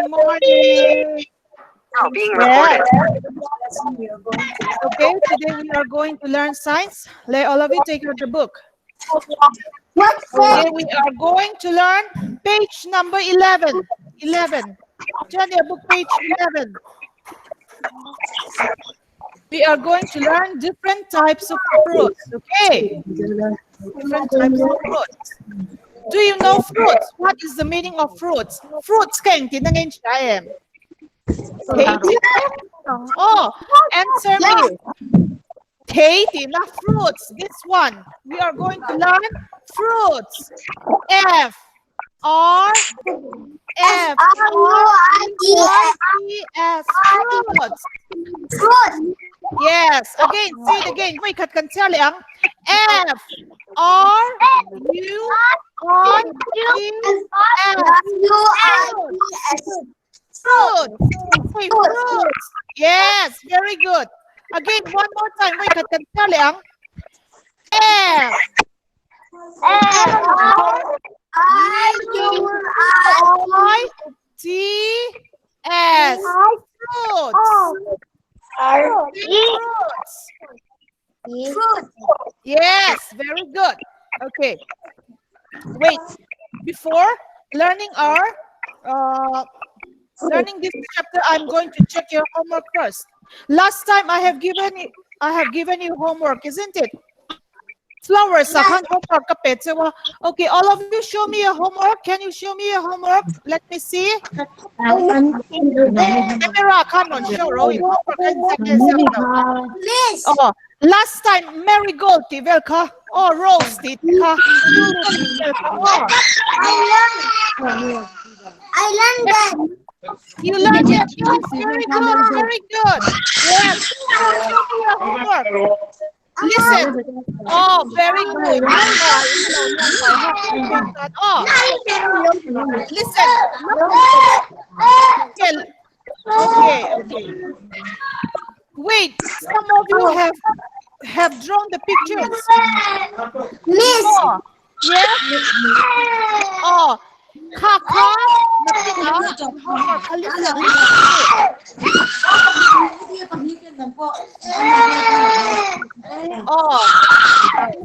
Good morning. Now being recorded. Okay, today we are going to learn science. Let all of you take out the book. Today we are going to learn page number 11. 11. Turn your book, page 11. We are going to learn different types of fruits. Okay? Different types of fruits. Do you know fruits? What is the meaning of fruits? Fruits can I am. Oh, answer me. Katie, not fruits. This one. We are going to learn fruits. F R F R E S. Fruits. Yes. Again, say it again. Wait, cut can tell you. F R U I E S. Fruits. Say fruits. Yes, very good. Again, one more time. Wait, cut can tell you. F R U I T S. Fruits. Fruits. Yes, very good. Okay. Wait. Before learning this chapter, I'm going to check your homework first. Last time I have given you homework, isn't it? Flowers. Okay, all of you show me your homework. Can you show me your homework? Let me see. Camera cannot show homework. Oh, last time marigold velka. Oh, rose I learned that. You learned it. Yes, very good, very good. Yes, show me your homework. Listen. Oh, very good. Oh, listen. Okay. Wait, some of you have drawn the pictures. Miss. Oh, yes. Oh, Kaka. Oh,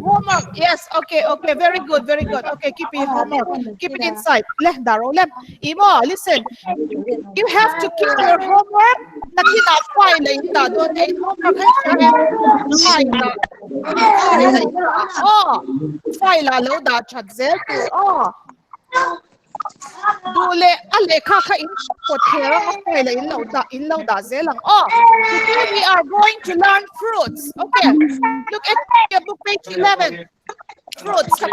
homework. Yes. Okay. Very good. Okay, keep it homework. Keep it inside. Imo, listen. You have to keep your homework. Oh, Dule ale kaka in potera makoila in lauda zelang. Oh, today we are going to learn fruits. Okay, look at your book, page 11. Fruits. You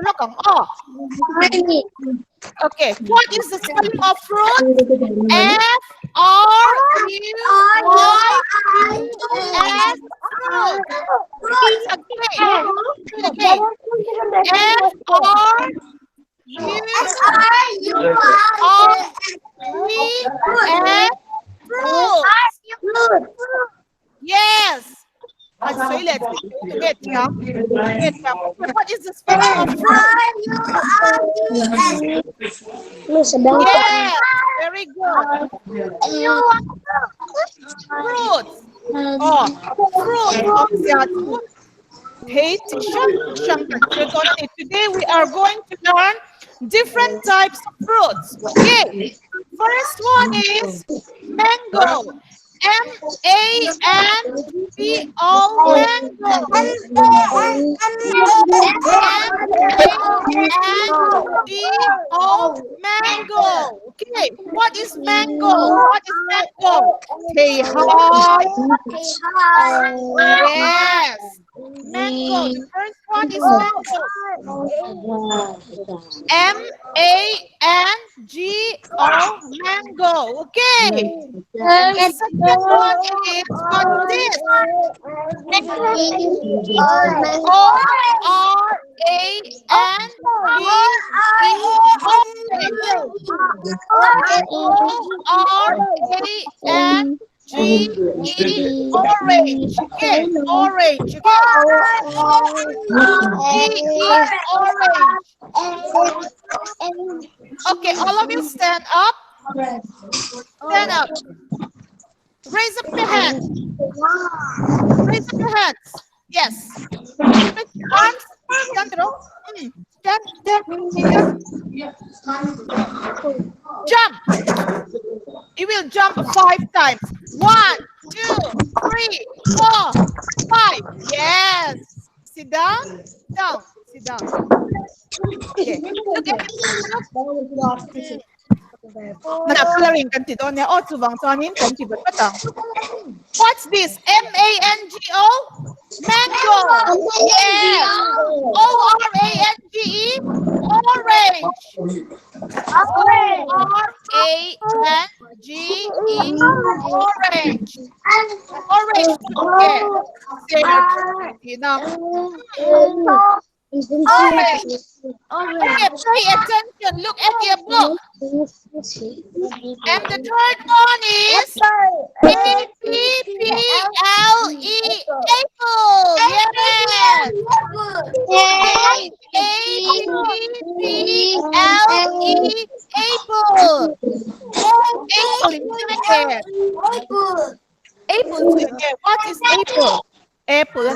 look on. Oh, okay. What is the spelling of fruit? F R U I S. Fruit. Again. F R U I S. Fruit. Yes. What is the spelling of fruit? Yes, very good. Fruits. Oh, fruit. Today we are going to learn different types of fruits. Okay. First one is mango. M-A-N-G-O, mango. M-A-N-G-O, mango. Okay, what is mango? Tehai. Yes. Mango. The first one is mango. M-A-N-G-O, mango. Okay. And the second one is what this? O-R-A-N-G-E, orange. Okay, orange. Okay, orange. Okay, all of you stand up. Stand up. Raise up your hands. Raise up your hands. Yes. Raise your arms. Stand up. Stand. Jump. You will jump 5 times. 1, 2, 3, 4, 5. Yes. Sit down. Down. Sit down. Okay. Look at it. Coloring kan ti doon o subang sonin kan ti batang. What's this? M-A-N-G-O? Mango. Yes. O-R-A-N-G-E? Orange. O-R-A-N-G-E. Orange. Orange. Okay. Orange. Okay, pay attention. Look at your book. And the third one is A-P-P-L-E. Apple. Yes. A-P-P-L-E. Apple. Apple in there. Apple in there. What is apple? Apple.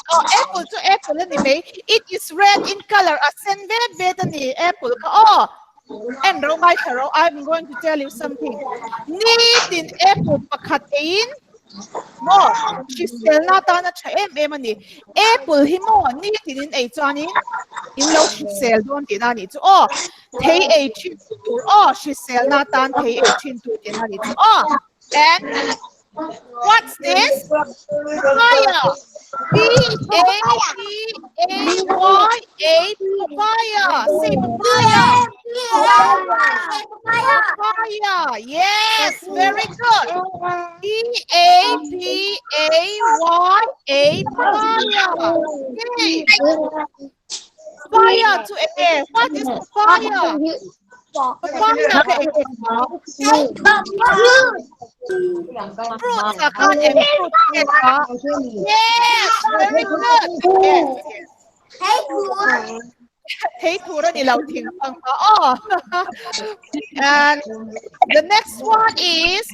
Oh, apple to apple anyway. It is red in color. Asen better ni apple ka. Oh, and I'm going to tell you something. Need in apple pakatain. No, she sell na ta na cha mani. Apple himo need in a Johnny. In low she sell don't dinani to. Oh, tay a chin to. Oh, she sell na ta tay a chin to dinani to. Oh, and what's this? Papaya. P-A-P-A-Y-A. Papaya. Say papaya. Papaya. Yes, very good. P-A-P-A-Y-A. Papaya. Okay. Papaya to A. What is papaya? Papaya. Fruit. Yes, very good. Yes. Hey, oh. And the next one is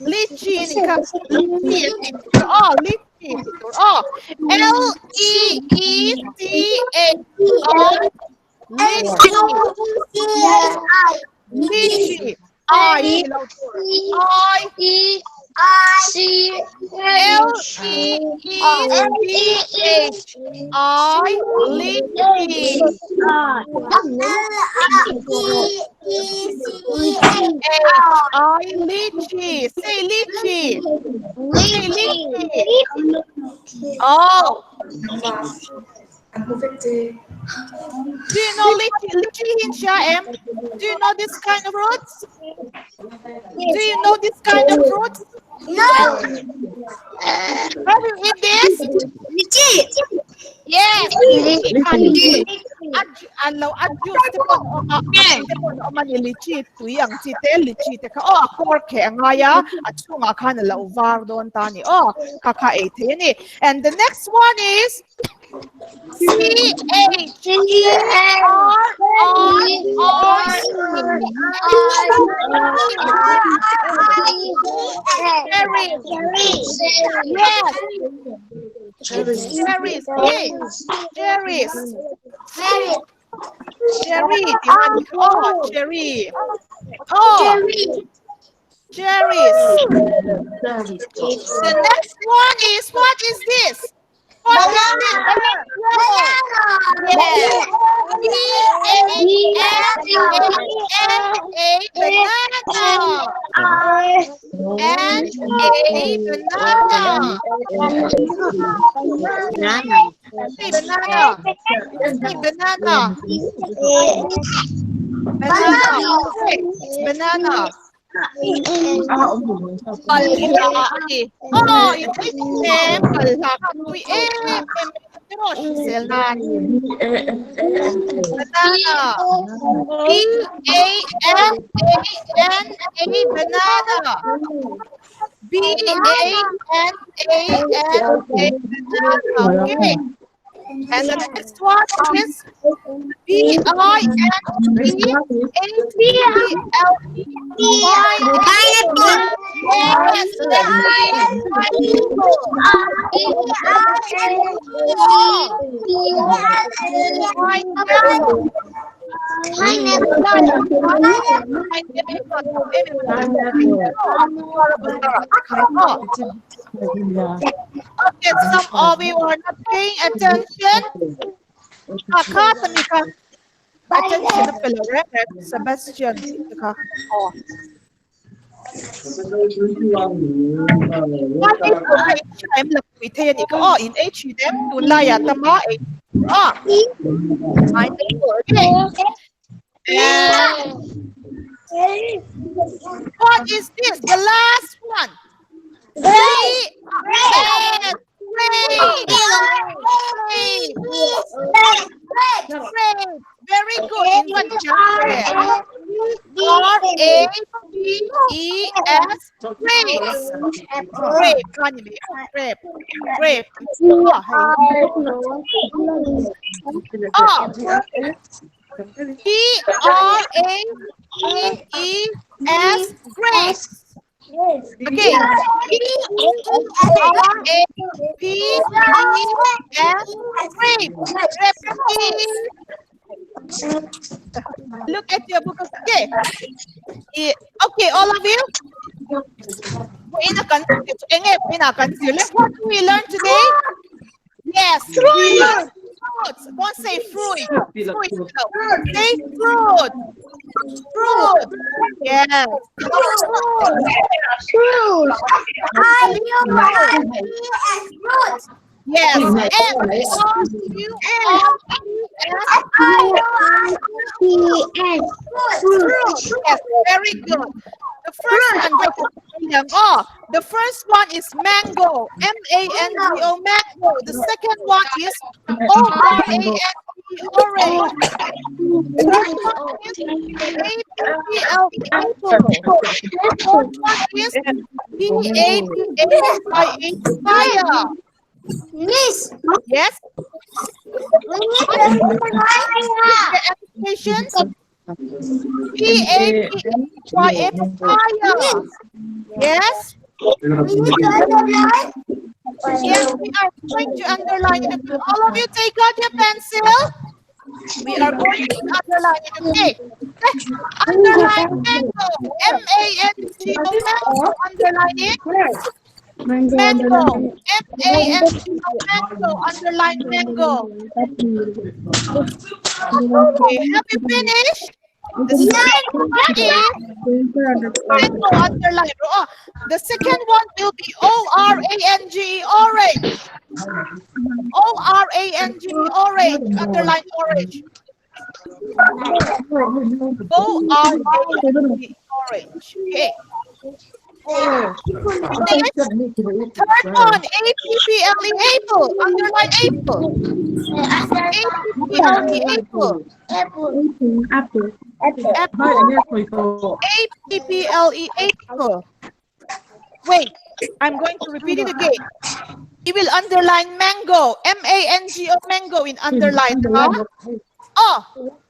Lychee. Oh, lychee. Oh, Lychee. Lychee. Say lychee. Say lychee. Oh. Do you know lychee in Shaem? Do you know this kind of fruits? Do you know this kind of fruits? No. Have you eat this? Lychee. Yes. Anlaw adjust ko mani lychee tuyang chite lychee te ka oh korke ngaya achunga kana la uvar don tani oh kaka ate ni. And the next one is cherries. The next one is, what is this? What is this? Banana. Oh, you take them. Grosz, zielani. Banana. B-A-N-A-N-A, banana. B-A-N-A-N-A, banana. Okay. And the next one is P-I-N-E-A-P-L-E. Pineapple. Yes, that's right. Okay, some of you are not paying attention. Attention na pala, Sebastian. Oh. What is the H&M lapitin ikaw? Oh, in H&M, tulay at tama. Ah. I know. Okay. And what is this? The last one. Great. Very good. In what grapes. Grapes. Grape. P-R-A-P-E-S. Grapes. Okay. P-R-A-P-E-S. Look at your book. Okay. Okay, all of you. What do we learn today? Yes, fruits. Don't say fruit. Say fruit. Fruit. Yes. Fruit. Yes. Fruit. Yes, very good. The first one is mango. M-A-N-G-O, mango. The second one is O-R-A-N-G, orange. The third one is A-P-L-E, apple. The fourth one is P-A-P-A-Y-A, fire. Miss, Yes? we need to The applications. P-A-P-A-Y-A, fire. Yes? Yes, we are going to underline it. All of you take out your pencil. We are going to underline it. Okay. Underline mango. M-A-N-G-O, mango. Underline it. Mango. M-A-N-G-O, mango. Underline mango. Okay, have you finished? The second one is mango, underline. Oh, the second one will be O-R-A-N-G, orange. O-R-A-N-G, orange. Underline orange. O-R-A-N-G, orange. Okay. Third one, A-P-P-L-E, apple. Underline apple. A-P-P-L-E, apple. Apple. A-P-P-L-E, apple. Wait, I'm going to repeat it again. You will underline mango. M-A-N-G-O, mango in underline. Huh? Oh,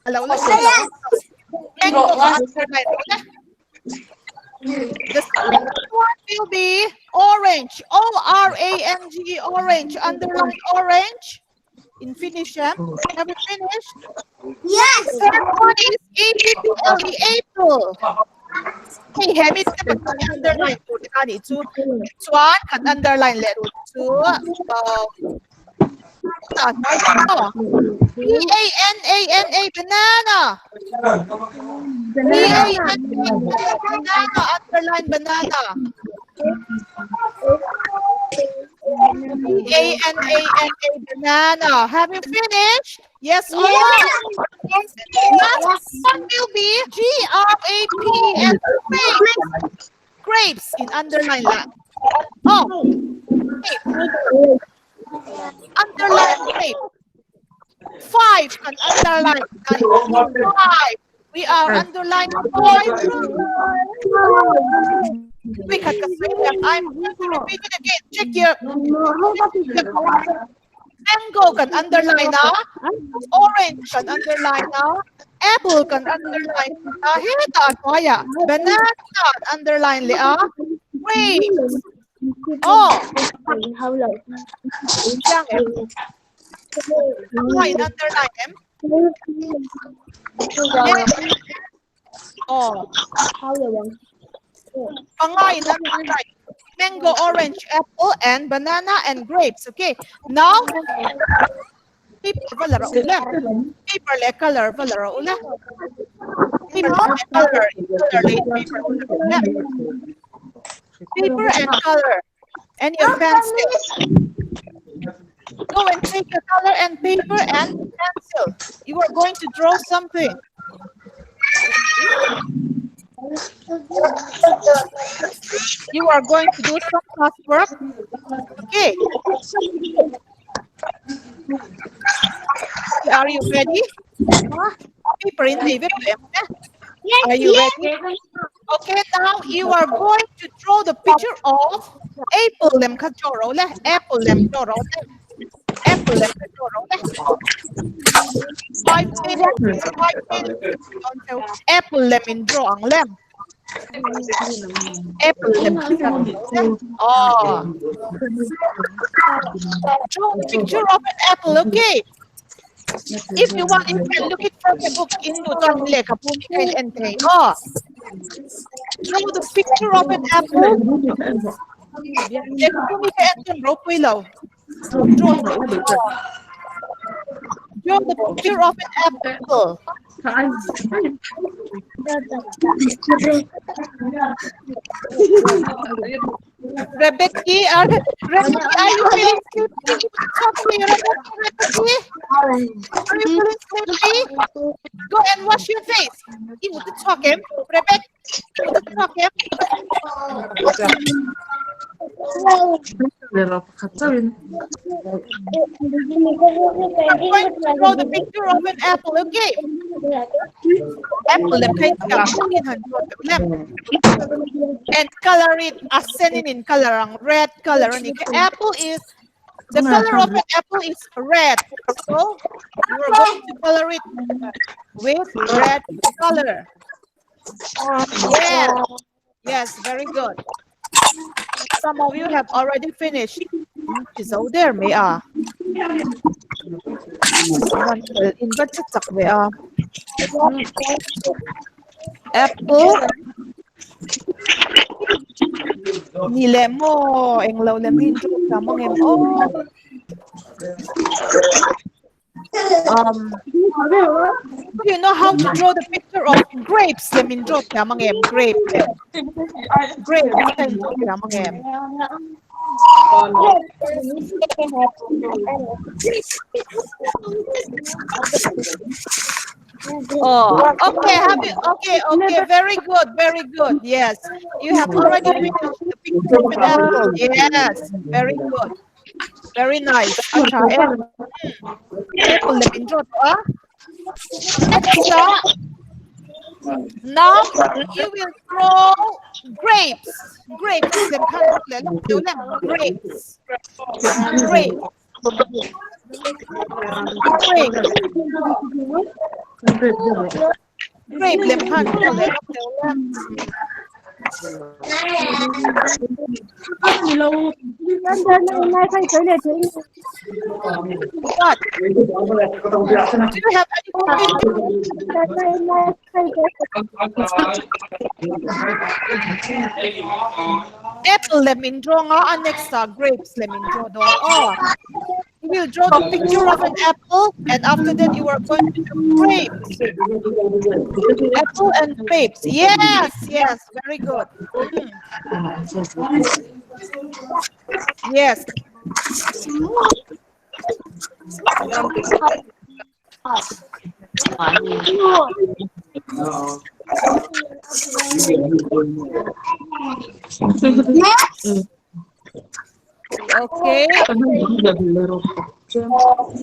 mango underline. The second one will be orange. O-R-A-N-G, orange. Underline orange. In finish, have you finished? Yes. The third one is A-P-P-L-E, apple. Hey, have it underline. This one can underline letter 2. B-A-N-A-N-A, banana. B-A-N-A-N-A, banana. Underline banana. B-A-N-A-N-A, banana. Have you finished? Yes or no? Last one will be G-R-A-P-E-S, grapes. Grapes in underline line. Oh, okay. underline grape. 5 can underline. 5. We are underlining 5. Look at the same. I'm going to repeat it again. Check your mango can underline orange can underline apple can underline banana underline grapes. Oh, Giang em underline em. Oh, underline mango, orange, apple, and banana and grapes. Okay, now paper color color paper and color and your pencil. Go and take your color and paper and pencil. You are going to draw something. You are going to do some classwork. Okay. Are you ready? Paper in the Are you ready? Okay, now you are going to draw the picture of apple lem kachoro le apple lem choro le apple lem kachoro le 5 minutes apple lem in draw ang lem apple lem oh draw the picture of an apple. Okay, if you want, you can look it from the book into Tongle Kapumi and oh, draw the picture of an apple. Draw the picture of an apple. Rebecca, are you feeling sleepy? Are you feeling sleepy? Go and wash your face. You want to talk him, Rebecca? You want to talk him? I'm going to draw the picture of an apple, okay? Apple and color it ascending in color, red color. Apple is the color of an apple is red, so we're going to color it with red color. Yeah, yes, very good. Some of you have already finished. She's out there, may apple. Nilemo, ang law lemin kamong em. You know how to draw the picture of grapes? Lemin draw kamong em grape. Grape kamong em. Oh, okay, okay, very good. Yes, you have already finished the picture of an apple. Yes, very good, very nice. Apple lemin draw now you will draw grapes. Grapes. Grape lemhan. What? Do you have any apple lemon draw next grapes lemon draw. Oh, you will draw the picture of an apple, and after that you are going to do grapes. Apple and grapes. Yes, very good. Yes. Okay. Apple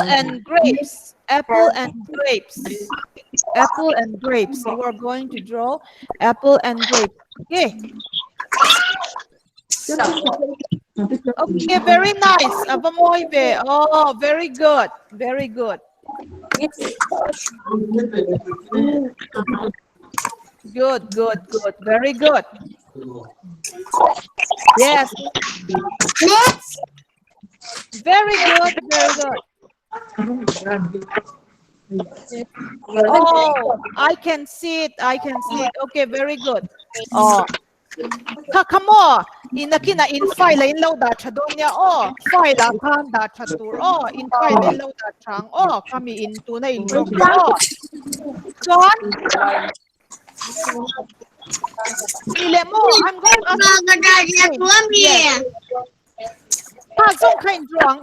and grapes. Apple and grapes. Apple and grapes. You are going to draw apple and grapes. Okay. Okay, very nice. Abamoybe. Oh, very good. Very good. Good, good, good. Very good. Yes. Next. Very good, very good. Oh, I can see it. I can see it. Okay, very good. Oh. Kakamo, inakina in file in low da chadonya. Oh, file kan da chatur. Oh, in file in low da chang. Oh, kami in tuna in room. Oh. John? Ilemo, I'm going to ask you.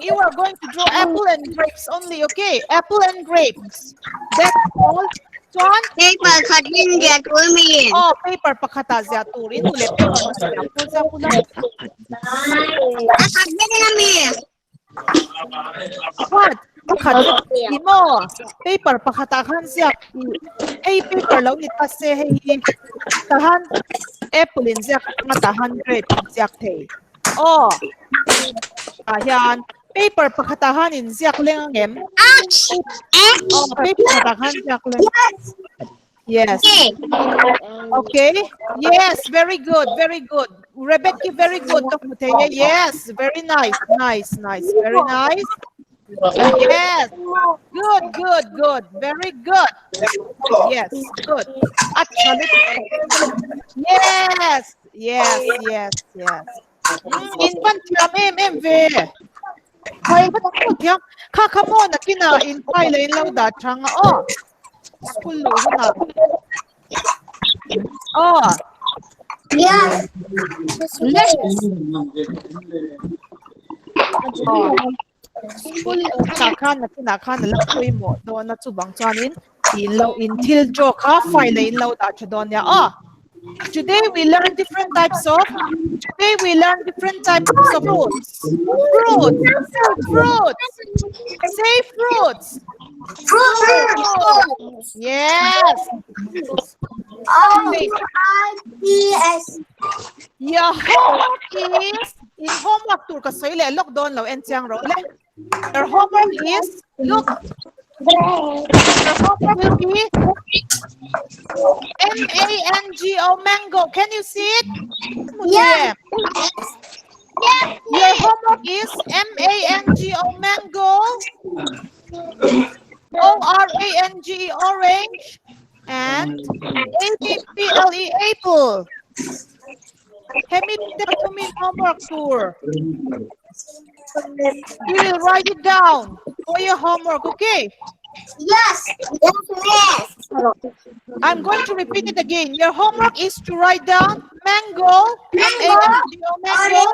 You are going to draw apple and grapes only, okay? Apple and grapes. That's all. John? Paper cutting get me. Oh, paper pakata turin. Tule What? Imo. Paper pakatakan siya. Hey, paper lang itase. Hey, tahan. Apple in siya. Matahan grape siya. Oh. Ayan. Paper pakatahanin siya kulengem. Oh, paper pakatahan siya kulengem. Yes. Okay. Yes, very good, very good. Rebecca, very good. Yes, very nice, nice, nice, very nice. Yes. Good, good, good. Very good. Yes, good. Yes, yes, yes, yes. Infant MMV. Kakamo na kina in pile in lauda changa. Oh. School na. Oh. Yes. Let's. Oh. School kakan na kinakan na lakoy mo. Doon na subang chanin. In til joka file in lauda chadonya. Oh. Today we learn different types of fruits. Fruits. Say fruits. Yes. Yes. Your homework is in homework tour kasi look doon lo and siyang ro. Your homework is look. Your homework will be MANGO, mango. Can you see it? Yeah. Your homework is MANGO, mango. ORANGE, orange. And APPLE, apple. Hemiptectomy homework tour. You will write it down for your homework, okay? Yes. Yes. I'm going to repeat it again. Your homework is to write down mango, MANGO, mango,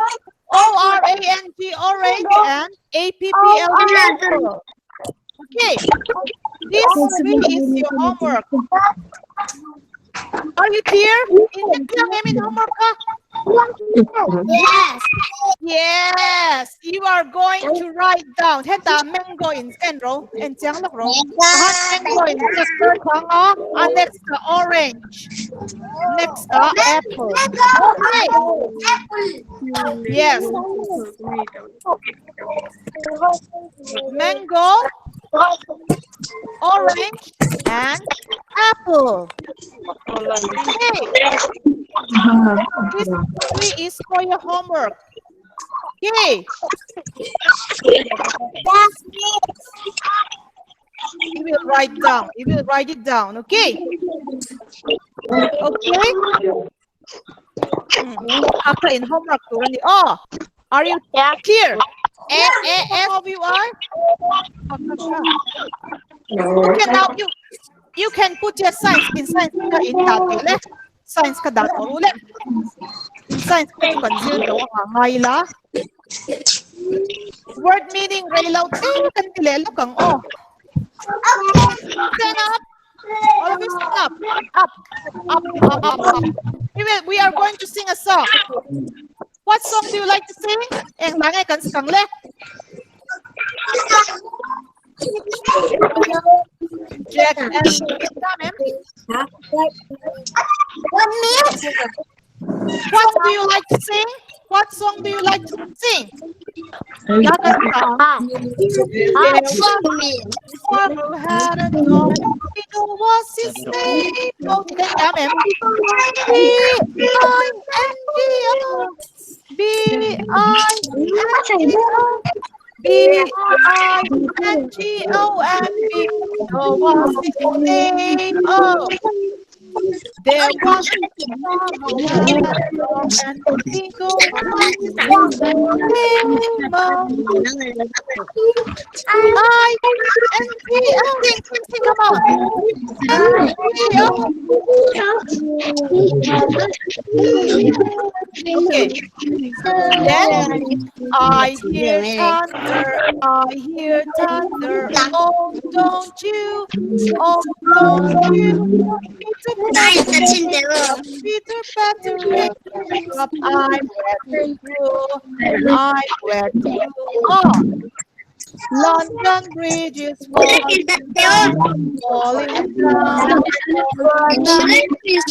ORANG, orange, and APPLE, apple. Okay, this really is your homework. Are you clear? In homework? Yes. Yes, you are going to write down. Heta mango in central and mango in sector. Next orange. Next apple. Okay. Yes. Mango, orange, and apple. Okay. This three is for your homework. Okay. You will write down. You will write it down. Okay. Okay. After in homework, oh, are you clear? All of you are? Okay, now you can put your science in science in that. Science ka dato ulit. Science ka consider do ngay la. Word meaning raylaw kantilelo kang oh. Stand up. All of you stand up. Up, up, up, up, up. We are going to sing a song. What song do you like to sing? Em lắng nghe cần lên. Jack and em. 1 minute. What do you like to sing? What song do you like to sing? Y'all can song. Farmer had a dog. It was his name. Oh, can em. B-I-N-G-O. B-I-N-G-O. B-I-N-G-O-M-B. Oh, what's his name? Oh. There was a and Bingo was his name. I-N-G-O. Come on. N-G-O. Okay. Then I hear thunder, I hear thunder. Oh, don't you? Oh, don't you? Peter Pan, up, I'm wet through. I'm wet through. Oh. London Bridge is falling down, falling down. London Bridge is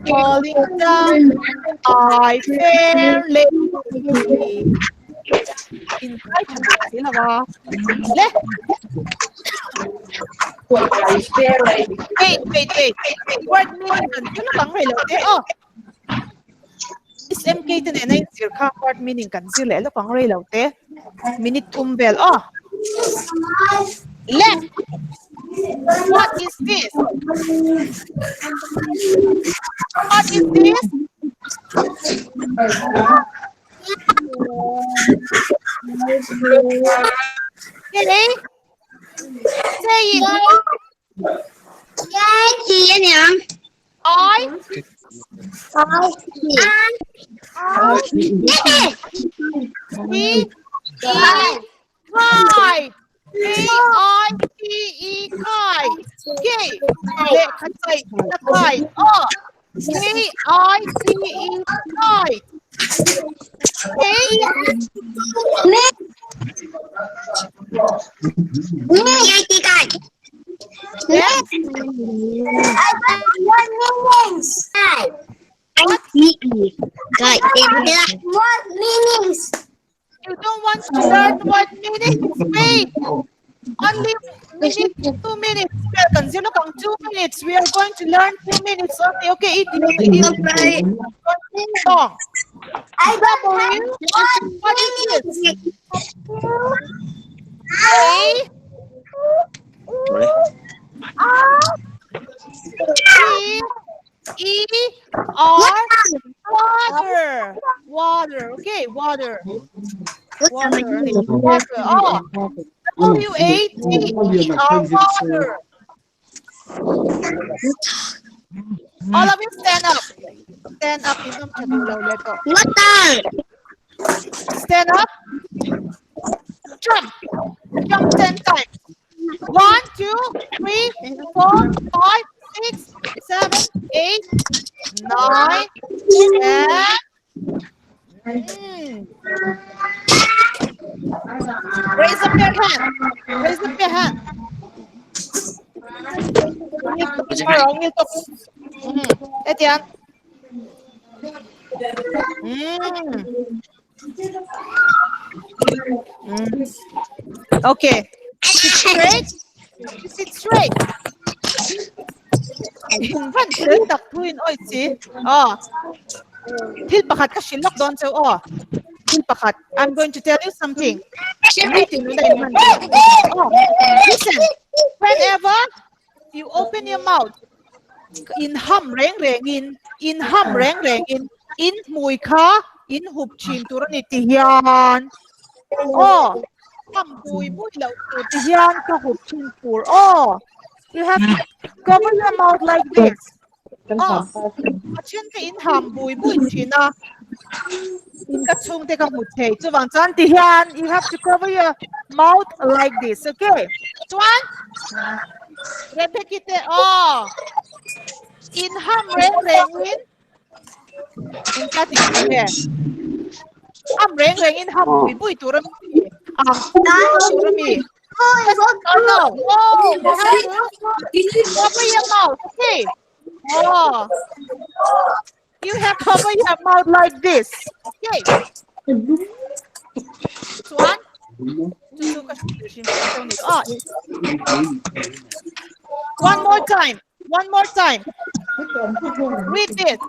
falling down. I fairly in sila ba? Le. Wait. Word meaning kan sila bang relo te? Oh. Is MK tin na yung sirka word meaning kan sila lo bang relo te? Minute tumbel. Oh. Le. What is this? What is this? Okay. Say it. Kite. K-I-T-E kite. Okay. Le kite. Kite. Oh. K-I-T-E kite. Okay. Yes. What meanings? You don't want to learn what meanings? Wait. Only minute, 2 minutes. Consider 2 minutes. We are going to learn 2 minutes only. Okay, it song. I don't What is this? A E R water. Water. Okay, water. Water. Oh. W-A-T-E-R water. All of you stand up. Stand up. Let go. Stand up. Jump. Jump 10 times. 1, 2, 3, 4, 5, 6, 7, 8, 9, 10. Raise up your hand. Raise up your hand. Etienne. Okay. Sit straight. Sit straight. Van sớm đặc thuin oi chị. Thil pakat ka shilok don so Thil pakat. I'm going to tell you something. Listen. Whenever you open your mouth, in ham reng reng in ham reng reng in mùi kha in hụp chìm tu ni ti hian. Ham mùi mùi lau tu ti hian ka hụp chìm pur. You have to cover your mouth like this. Chen ka in ham mùi mùi china. In ka chung te ka hụp thei. Chu wang chan ti hian. You have to cover your mouth like this. Okay. Chuan. Repeat it. Oh. In ham reng reng in cutting here. Ham reng reng in ham bui bui tu ram. Tu ram mi. Oh no. Oh, you have to cover your mouth. Okay. Oh. You have cover your mouth like this. Okay. One. Oh. One more time. One more time. Read it.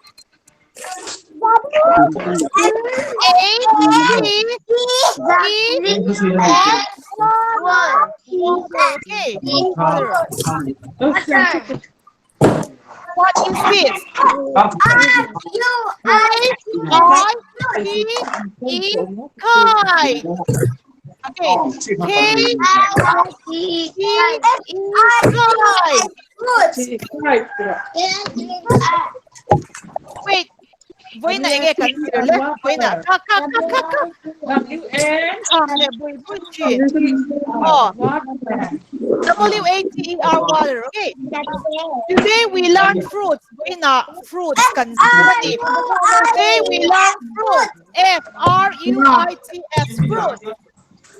Okay. What is this? Kite. Okay. Wait. Voy na ige consider le. Voy na. Ka. Ne voy chi. Oh. WATER water. Okay. Today we learn fruits. Voy na fruits consider. Today we learn fruit. FRUITS fruit.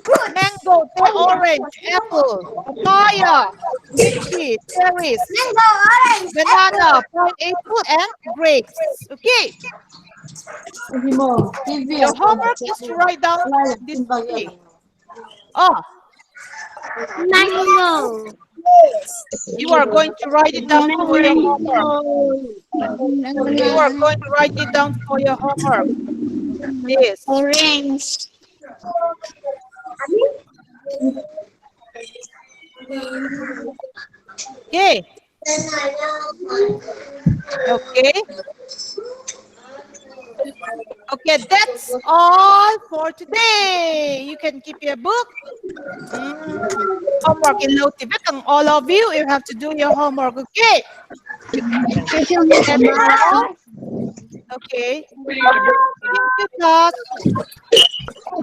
Mango, orange, apple, papaya, lychee, cherries, banana, pineapple, and grapes. Okay. Your homework is to write down this thing. Oh. Mango. You are going to write it down for your homework. You are going to write it down for your homework. Yes. Orange. Okay. Okay. Okay, that's all for today. You can keep your book. Homework in low tibet, and all of you have to do your homework. Okay. Okay. Thank you, class.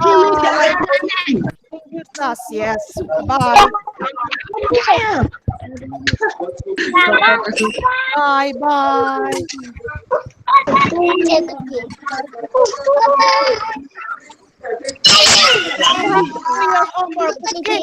Bye. Thank you, class. Yes. Bye. Bye. Bye. You have to do your homework. Okay.